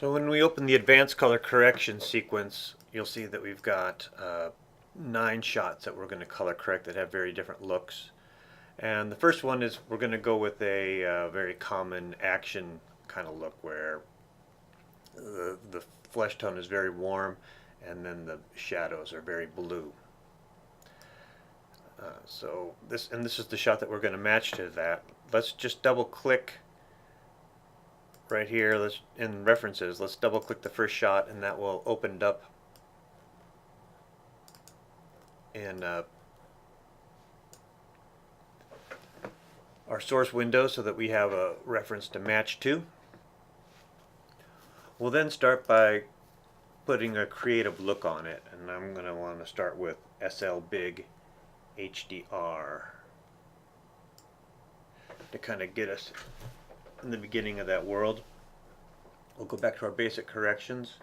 So when we open the advanced color correction sequence, you'll see that we've got 9 shots that we're going to color correct that have very different looks. And the first one is we're going to go with a very common action kind of look where the flesh tone is very warm and then the shadows are very blue. So this is the shot that we're going to match to that. Let's just double click right here. In references, let's double click the first shot and that will open it up in our source window so that we have a reference to match to. We'll then start by putting a creative look on it, and I'm going to want to start with SL Big HDR to kind of get us in the beginning of that world. We'll go back to our basic corrections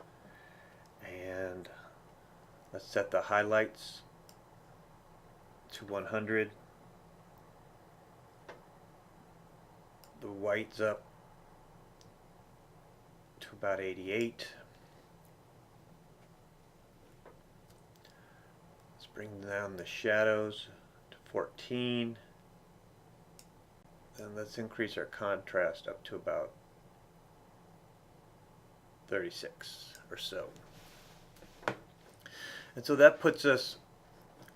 and let's set the highlights to 100, the whites up to about 88. Let's bring down the shadows to 14. And let's increase our contrast up to about 36 or so. And so that puts us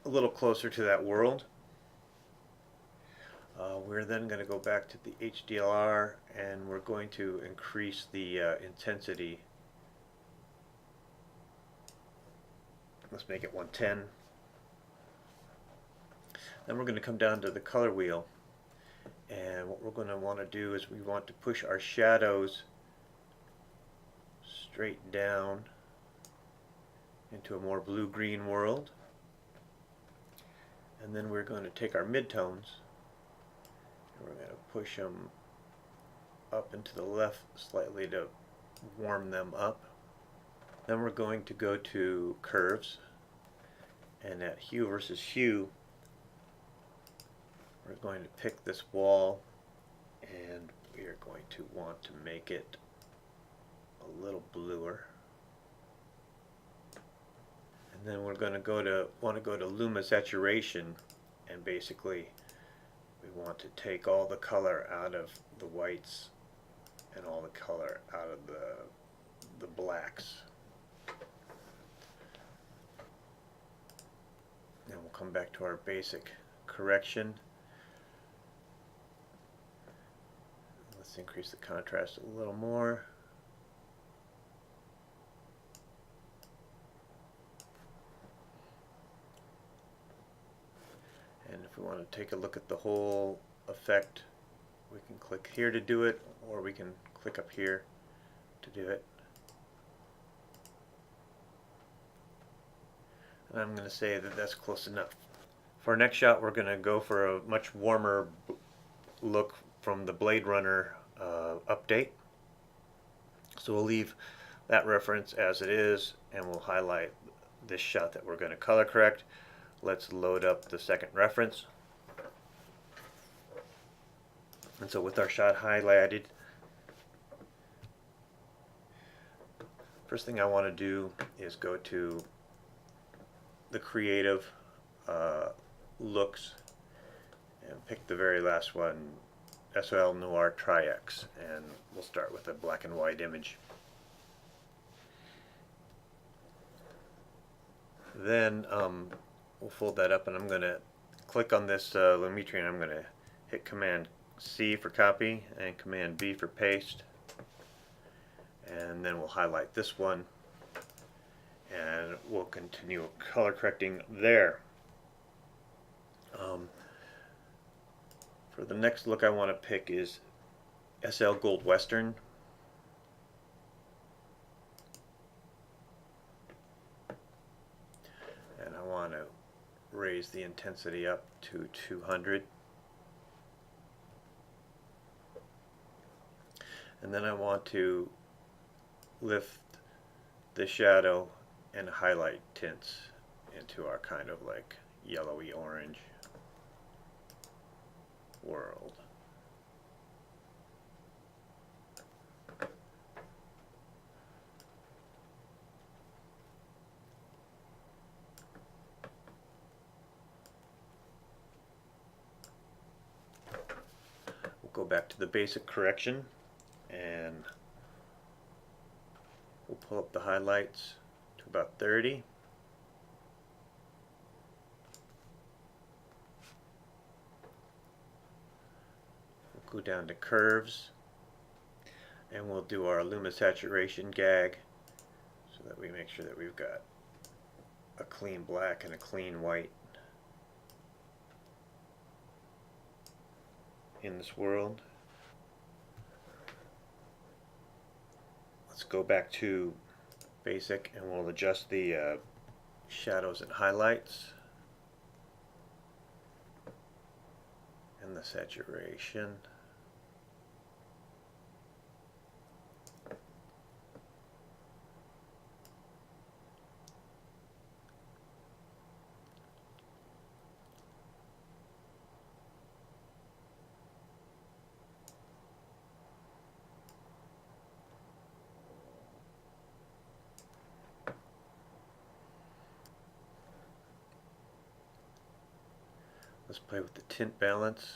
a little closer to that world. We're then going to go back to the HDR and we're going to increase the intensity. Let's make it 110. Then we're going to come down to the color wheel, and what we're going to want to do is we want to push our shadows straight down into a more blue-green world, and then we're going to take our midtones and we're going to push them up and to the left slightly to warm them up. Then we're going to go to curves, and at hue versus hue we're going to pick this wall and we are going to want to make it a little bluer. And then we're going to want to go to luma saturation, and basically we want to take all the color out of the whites and all the color out of the blacks. Then we'll come back to our basic correction. Let's increase the contrast a little more. And if we want to take a look at the whole effect, we can click here to do it, or we can click up here to do it. And I'm going to say that that's close enough. For our next shot, we're going to go for a much warmer look from the Blade Runner update. So we'll leave that reference as it is, and we'll highlight this shot that we're going to color correct. Let's load up the second reference. And so with our shot highlighted, first thing I want to do is go to the creative looks and pick the very last one, SOL Noir Tri-X, and we'll start with a black and white image. Then we'll fold that up, and I'm going to click on this Lumetri, and I'm going to hit Command C for copy and Command V for paste, and then we'll highlight this one and we'll continue color correcting there. For the next look I want to pick is SL Gold Western. And I want to raise the intensity up to 200. And then I want to lift the shadow and highlight tints into our kind of like yellowy orange world. go back to the basic correction and we'll pull up the highlights to about 30. We'll go down to curves and we'll do our luma saturation gag so that we make sure that we've got a clean black and a clean white in this world. Let's go back to basic and we'll adjust the shadows and highlights and the saturation. Let's play with the tint balance.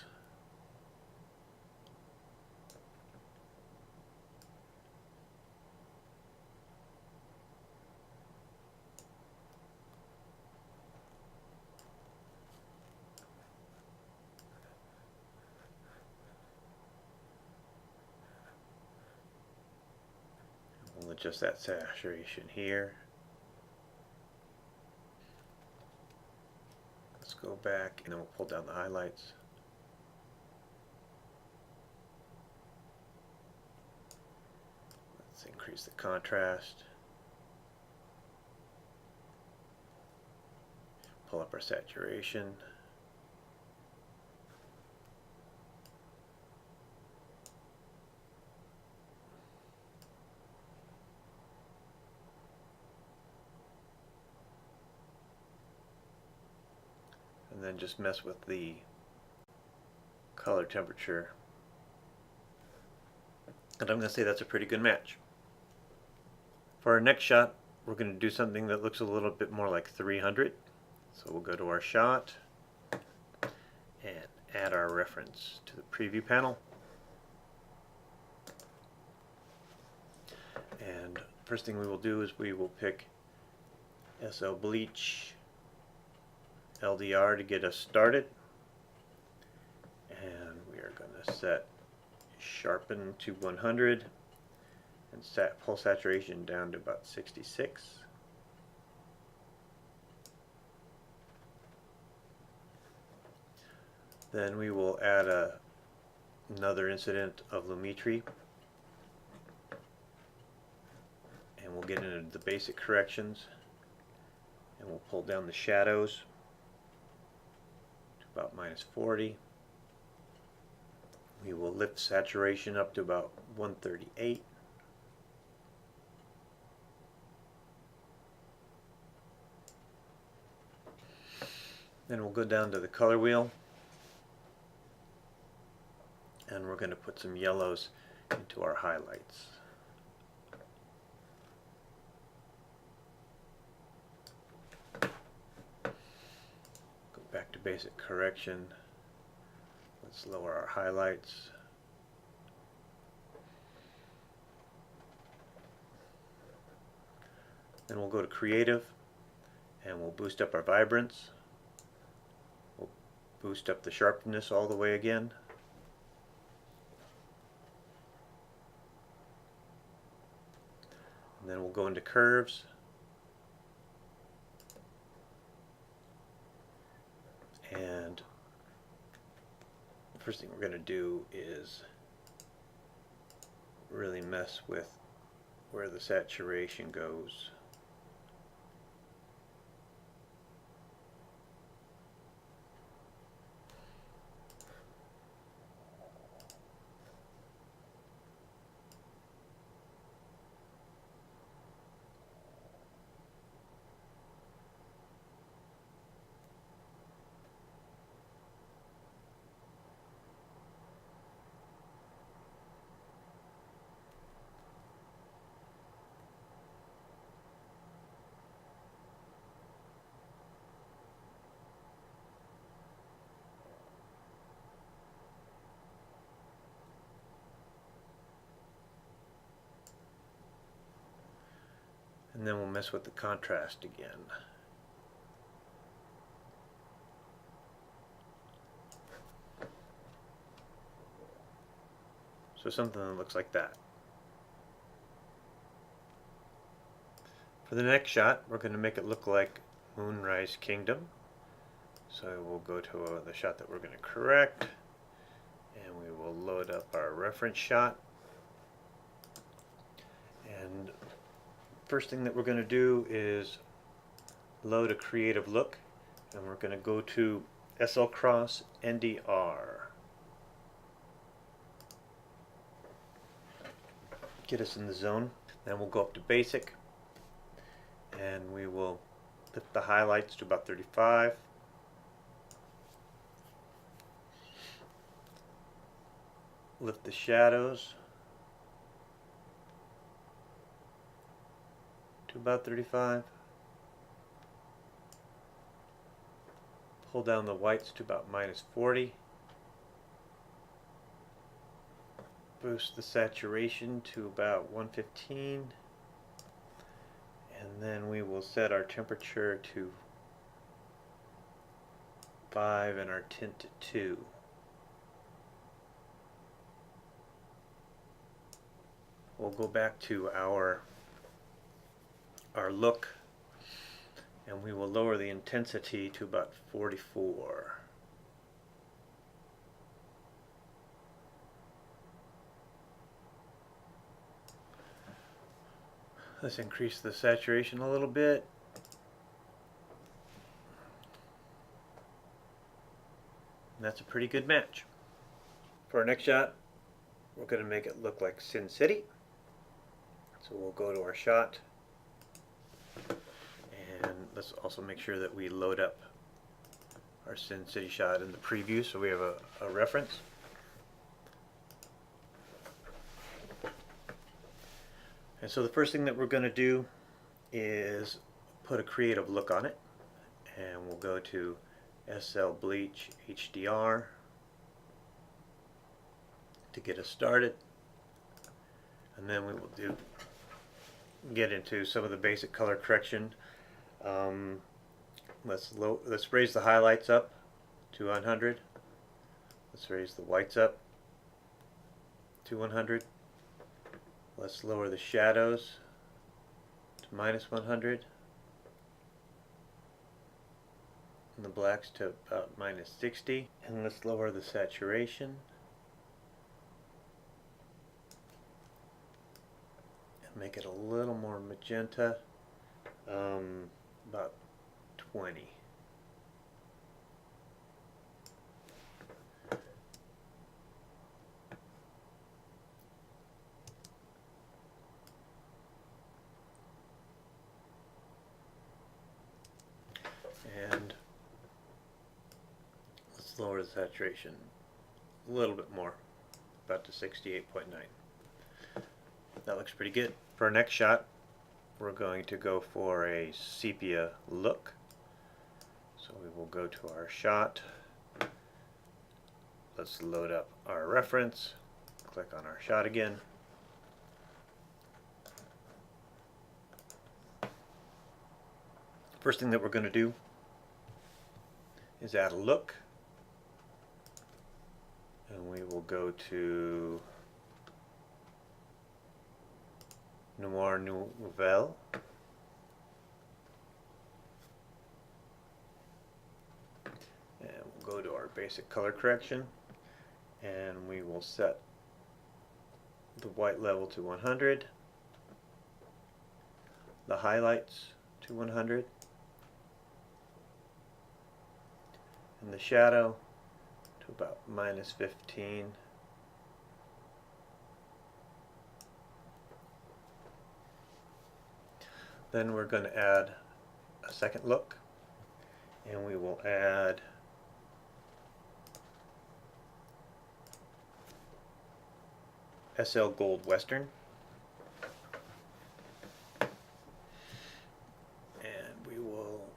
We'll adjust that saturation here. Let's go back and then we'll pull down the highlights. Let's increase the contrast. Pull up our saturation. And then just mess with the color temperature. And I'm going to say that's a pretty good match. For our next shot, we're going to do something that looks a little bit more like 300. So we'll go to our shot and add our reference to the preview panel. And first thing we will do is we will pick SL Bleach LDR to get us started, and we are going to set sharpen to 100 and set pull saturation down to about 66. Then we will add another incident of lumetri, and we'll get into the basic corrections, and we'll pull down the shadows about -40. We will lift saturation up to about 138. Then we'll go down to the color wheel and we're going to put some yellows into our highlights. Back to basic correction. Let's lower our highlights. Then we'll go to creative and we'll boost up our vibrance. We'll boost up the sharpness all the way again. And then we'll go into curves. And the first thing we're going to do is really mess with where the saturation goes. And then we'll mess with the contrast again. So something that looks like that. For the next shot, we're going to make it look like Moonrise Kingdom. So we'll go to the shot that we're going to correct, and we will load up our reference shot. And first thing that we're going to do is load a creative look, and we're going to go to SL Cross NDR. Get us in the zone. Then we'll go up to basic, and we will lift the highlights to about 35. Lift the shadows to about 35. Pull down the whites to about -40. Boost the saturation to about 115. And then we will set our temperature to 5 and our tint to 2. We'll go back to our look, and we will lower the intensity to about 44. Let's increase the saturation a little bit. And that's a pretty good match. For our next shot, we're going to make it look like Sin City. So we'll go to our shot, and let's also make sure that we load up our Sin City shot in the preview so we have a reference. And so the first thing that we're going to do is put a creative look on it, and we'll go to SL Bleach HDR to get us started, and then we will get into some of the basic color correction. Let's raise the highlights up to 100. Let's raise the whites up to 100. Let's lower the shadows to -100. And the blacks to about -60. And let's lower the saturation. And make it a little more magenta, about 20. And let's lower the saturation a little bit more, about to 68.9. That looks pretty good. For our next shot, we're going to go for a Sepia Look. So we will go to our shot. Let's load up our reference. Click on our shot again. First thing that we're going to do is add a look, and we will go to Noir Nouvelle, and we'll go to our basic color correction, and we will set the white level to 100, the highlights to 100, and the shadow to about -15. Then we're going to add a second look, and we will add SL Gold Western, and we will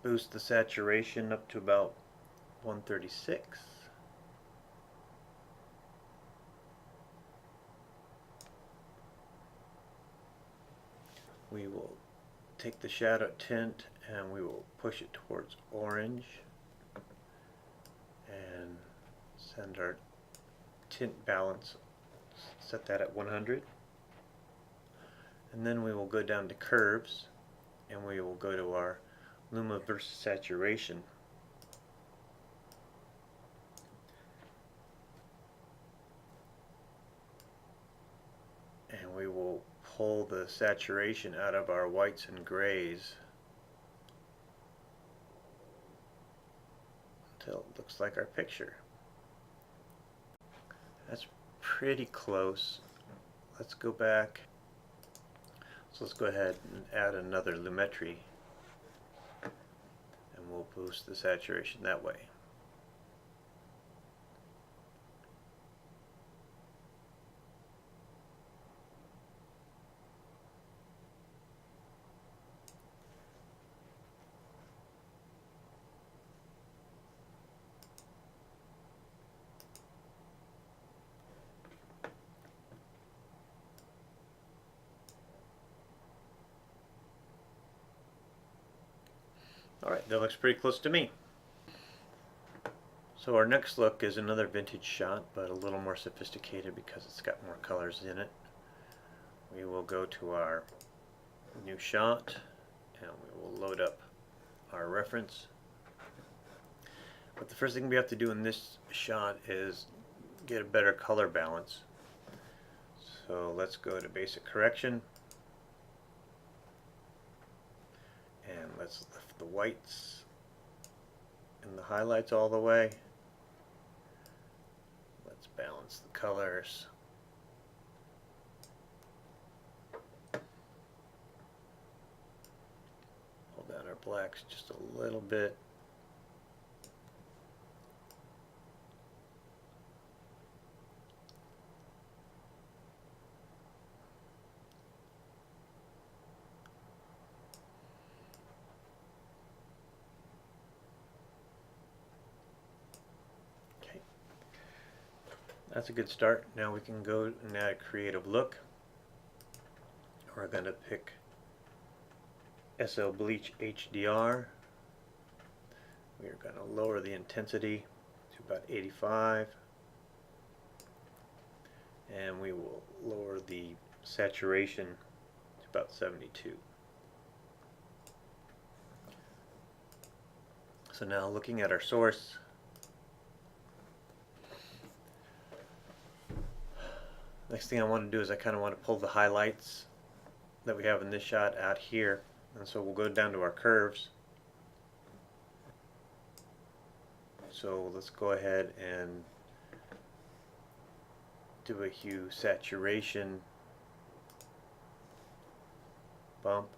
boost the saturation up to about 136. We will take the shadow tint and we will push it towards orange and send our tint balance, set that at 100. And then we will go down to curves and we will go to our luma versus saturation. And we will pull the saturation out of our whites and grays until it looks like our picture. That's pretty close. Let's go back. So let's go ahead and add another lumetri and we'll boost the saturation that way. Alright, that looks pretty close to me. So our next look is another vintage shot, but a little more sophisticated because it's got more colors in it. We will go to our new shot and we will load up our reference. But the first thing we have to do in this shot is get a better color balance. So let's go to basic correction. And let's lift the whites and the highlights all the way. Let's balance the colors. Pull down our blacks just a little bit. That's a good start. Now we can go and add a creative look. We're going to pick SL Bleach HDR. We are going to lower the intensity to about 85. And we will lower the saturation to about 72. So now looking at our source, next thing I want to do is I kind of want to pull the highlights that we have in this shot out here, and so we'll go down to our curves. So let's go ahead and do a hue saturation bump.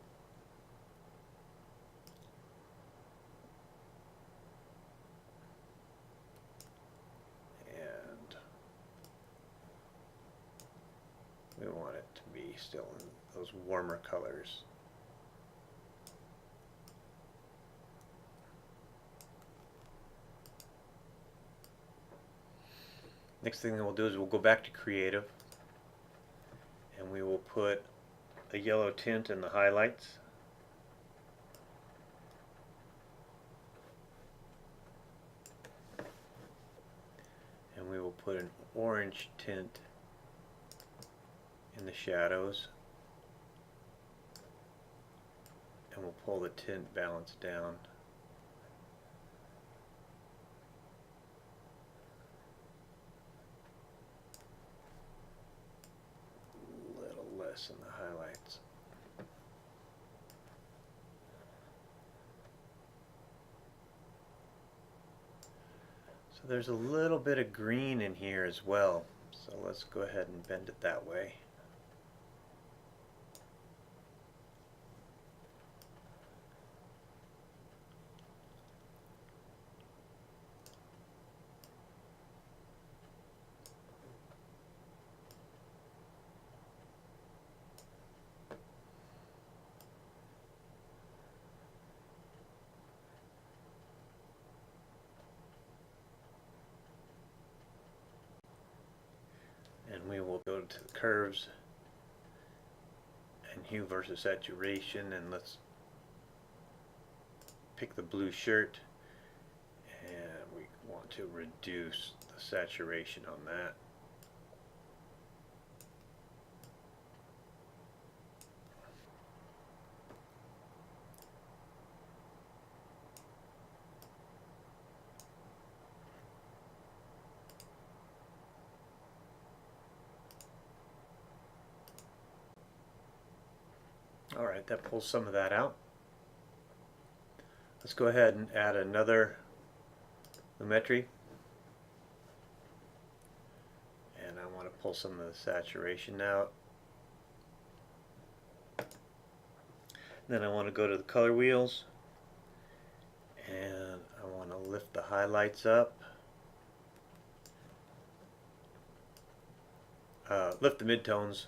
We want it to be still in those warmer colors. Next thing that we'll do is we'll go back to creative and we will put a yellow tint in the highlights. And we will put an orange tint in the shadows, and we'll pull the tint balance down. A little less in the highlights. So there's a little bit of green in here as well, so let's go ahead and bend it that way. And we will go to the curves and hue versus saturation, and let's pick the blue shirt, and we want to reduce the saturation on that. Alright, that pulls some of that out. Let's go ahead and add another lumetri. And I want to pull some of the saturation out. Then I want to go to the color wheels, and I want to lift the highlights up. Lift the midtones.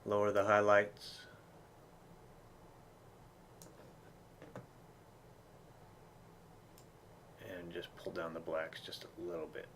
Lower the highlights. And just pull down the blacks just a little bit.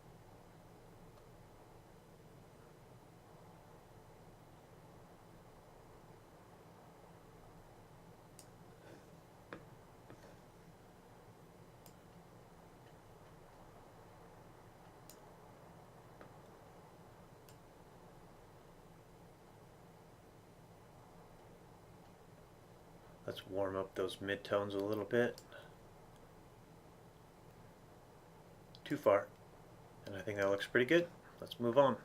Let's warm up those midtones a little bit. Too far. And I think that looks pretty good. Let's move on.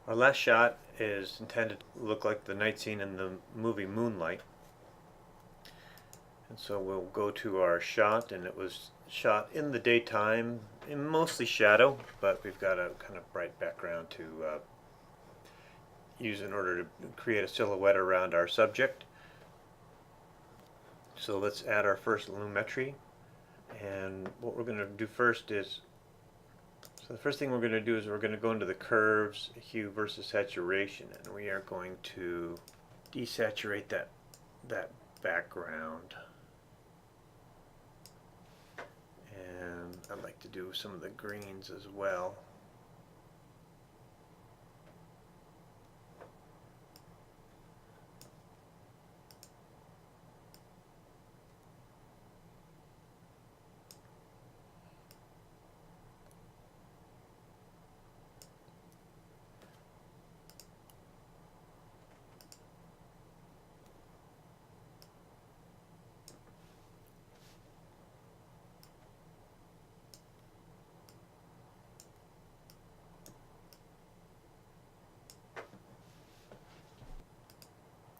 Our last shot is intended to look like the night scene in the movie Moonlight. And so we'll go to our shot, and it was shot in the daytime, in mostly shadow, but we've got a kind of bright background to use in order to create a silhouette around our subject. So let's add our first lumetri, and what we're going to do first is, so the first thing we're going to do is we're going to go into the curves, hue versus saturation, and we are going to desaturate that background. And I'd like to do some of the greens as well.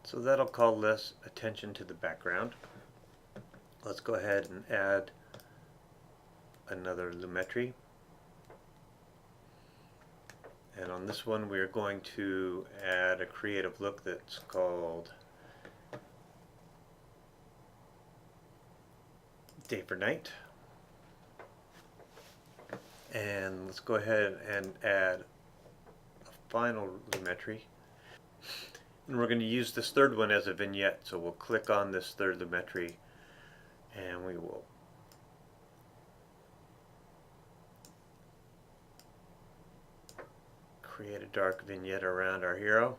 So that'll call less attention to the background. Let's go ahead and add another lumetri. And on this one we are going to add a creative look that's called Day for Night. And let's go ahead and add a final lumetri. And we're going to use this third one as a vignette, so we'll click on this third lumetri and we will create a dark vignette around our hero.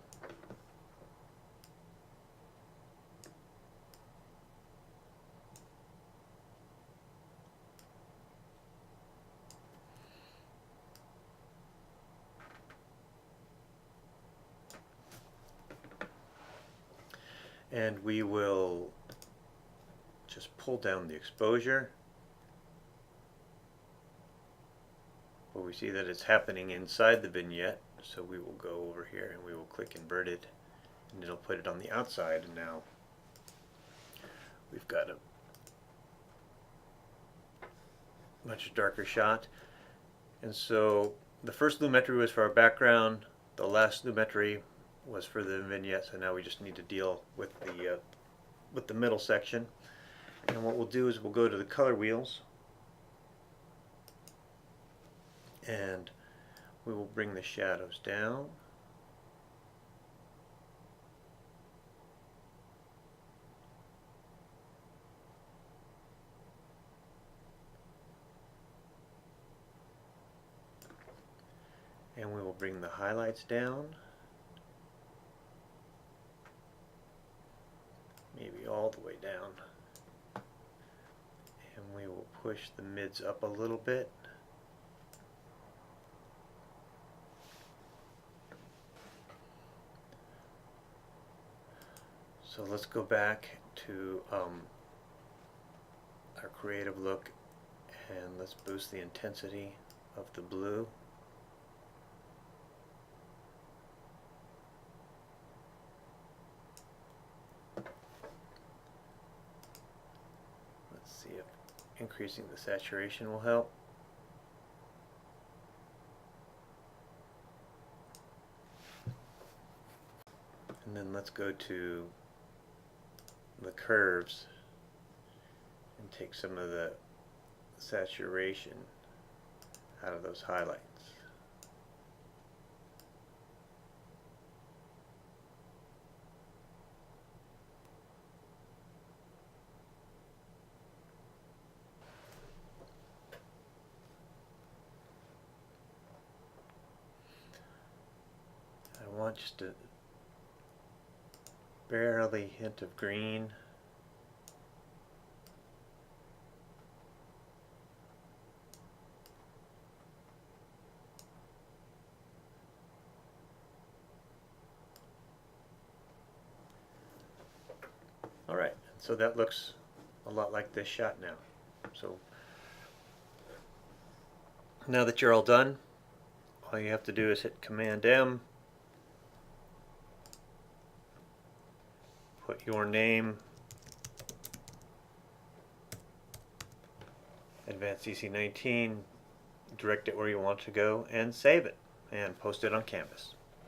And we will just pull down the exposure. But we see that it's happening inside the vignette, so we will go over here and we will click inverted, and it'll put it on the outside. And now we've got a much darker shot. And so the first lumetri was for our background, the last lumetri was for the vignette, so now we just need to deal with the middle section. And what we'll do is we'll go to the color wheels, and we will bring the shadows down. And we will bring the highlights down. push the mids up a little bit. So let's go back to our creative look, and let's boost the intensity of the blue. Let's see if increasing the saturation will help. And then let's go to the curves and take some of the saturation out of those highlights. I want just a barely hint of green. Alright, so that looks a lot like this shot now. So now that you're all done, all you have to do is hit Command M, put your name, Advanced CC19, direct it where you want to go, and save it, and post it on Canvas.